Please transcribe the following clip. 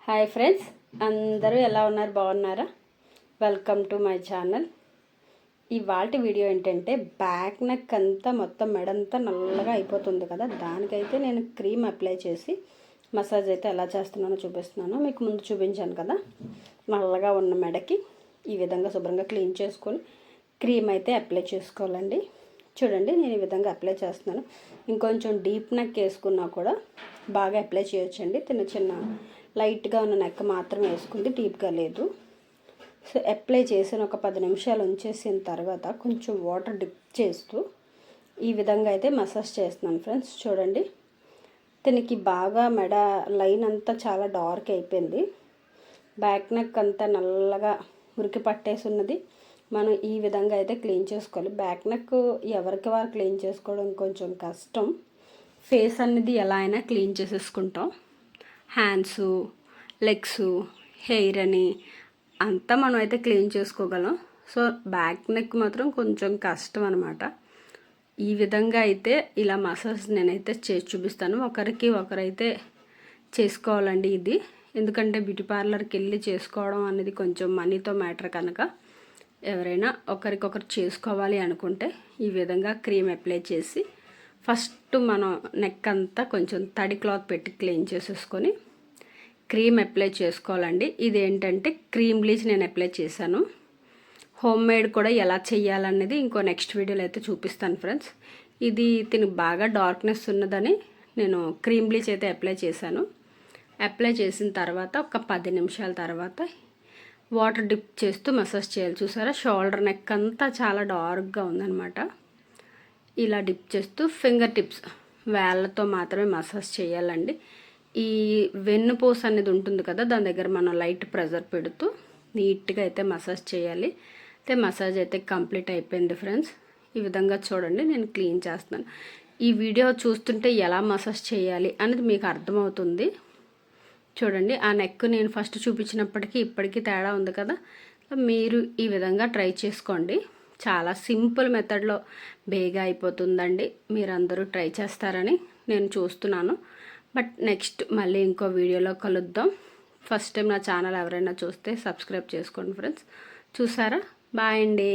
Hi friends, అందరూ ఎలా ఉన్నారు? బాగున్నారా? Welcome to my channel. ఇవాల్టి వీడియో ఏంటంటే బ్యాక్ నెక్ అంతా మొత్తం మెడంతా నల్లగా అయిపోతుంది కదా, దానికైతే నేను క్రీమ్ అప్లై చేసి మసాజ్ అయితే ఎలా చేస్తున్నానో చూపిస్తున్నాను. మీకు ముందు చూపించాను కదా, నల్లగా ఉన్న మెడకి ఈ విధంగా శుభ్రంగా క్లీన్ చేసుకొని క్రీమ్ అయితే అప్లై చేసుకోవాలండి. చూడండి, నేను ఈ విధంగా అప్లై చేస్తున్నాను. ఇంకొంచెం డీప్ నెక్ వేసుకున్నా కూడా బాగా అప్లై చేయొచ్చండి. చిన్న లైట్గా ఉన్న నెక్ మాత్రం వేసుకుంది, డీప్గా లేదు. సో అప్లై చేసిన ఒక 10 నిమిషాలు ఉంచేసిన తర్వాత కొంచెం వాటర్ డిప్ చేస్తూ ఈ విధంగా అయితే మసాజ్ చేస్తున్నాను ఫ్రెండ్స్. చూడండి, దీనికి బాగా మెడ లైన్ అంతా చాలా డార్క్ అయిపోయింది. బ్యాక్ నెక్ అంతా నల్లగా ఉరికి పట్టేసి ఉన్నది. మనం ఈ విధంగా అయితే క్లీన్ చేసుకోవాలి. బ్యాక్ నెక్ ఎవరికి వారు క్లీన్ చేసుకోవడం కొంచెం కష్టం. ఫేస్ అనేది ఎలా అయినా క్లీన్ చేసేసుకుంటాం. హ్యాండ్స్, లెగ్స్, హెయిర్ అని అంతా మనం అయితే క్లీన్ చేసుకోగలం. సో బ్యాక్ నెక్ మాత్రం కొంచెం కష్టం అనమాట. ఈ విధంగా అయితే ఇలా మసాజ్ నేనైతే చేసి చూపిస్తాను. ఒకరైతే చేసుకోవాలండి ఇది. ఎందుకంటే బ్యూటీ పార్లర్కి వెళ్ళి చేసుకోవడం అనేది కొంచెం మనీతో మ్యాటర్ కనుక ఎవరైనా ఒకరికొకరు చేసుకోవాలి అనుకుంటే ఈ విధంగా క్రీమ్ అప్లై చేసి ఫస్ట్ మనం నెక్ అంతా కొంచెం తడి క్లాత్ పెట్టి క్లీన్ చేసేసుకొని క్రీమ్ అప్లై చేసుకోవాలండి. ఇదేంటంటే క్రీమ్ బ్లీచ్ నేను అప్లై చేశాను. హోమ్ మేడ్ కూడా ఎలా చేయాలనేది ఇంకో నెక్స్ట్ వీడియోలో అయితే చూపిస్తాను ఫ్రెండ్స్. ఇది దీనికి బాగా డార్క్నెస్ ఉన్నదని నేను క్రీమ్ బ్లీచ్ అయితే అప్లై చేశాను. అప్లై చేసిన తర్వాత ఒక 10 నిమిషాల తర్వాత వాటర్ డిప్ చేస్తూ మసాజ్ చేయాలి. చూసారా, షోల్డర్ నెక్ అంతా చాలా డార్క్గా ఉందన్నమాట. ఇలా డిప్ చేస్తూ ఫింగర్ టిప్స్ వేళ్ళతో మాత్రమే మసాజ్ చేయాలండి. ఈ వెన్నుపూస అనేది ఉంటుంది కదా, దాని దగ్గర మనం లైట్ ప్రెజర్ పెడుతూ నీట్గా అయితే మసాజ్ చేయాలి. అయితే మసాజ్ అయితే కంప్లీట్ అయిపోయింది ఫ్రెండ్స్. ఈ విధంగా చూడండి, నేను క్లీన్ చేస్తున్నాను. ఈ వీడియో చూస్తుంటే ఎలా మసాజ్ చేయాలి అనేది మీకు అర్థమవుతుంది. చూడండి, ఆ నెక్ నేను ఫస్ట్ చూపించినప్పటికీ ఇప్పటికీ తేడా ఉంది కదా. మీరు ఈ విధంగా ట్రై చేసుకోండి. చాలా సింపుల్ మెథడ్లో బేగా అయిపోతుందండి. మీరందరూ ట్రై చేస్తారని నేను చూస్తున్నాను. బట్ నెక్స్ట్ మళ్ళీ ఇంకో వీడియోలో కలుద్దాం. ఫస్ట్ టైం నా ఛానల్ ఎవరైనా చూస్తే సబ్స్క్రైబ్ చేసుకోండి ఫ్రెండ్స్. చూసారా? బాయ్ అండి.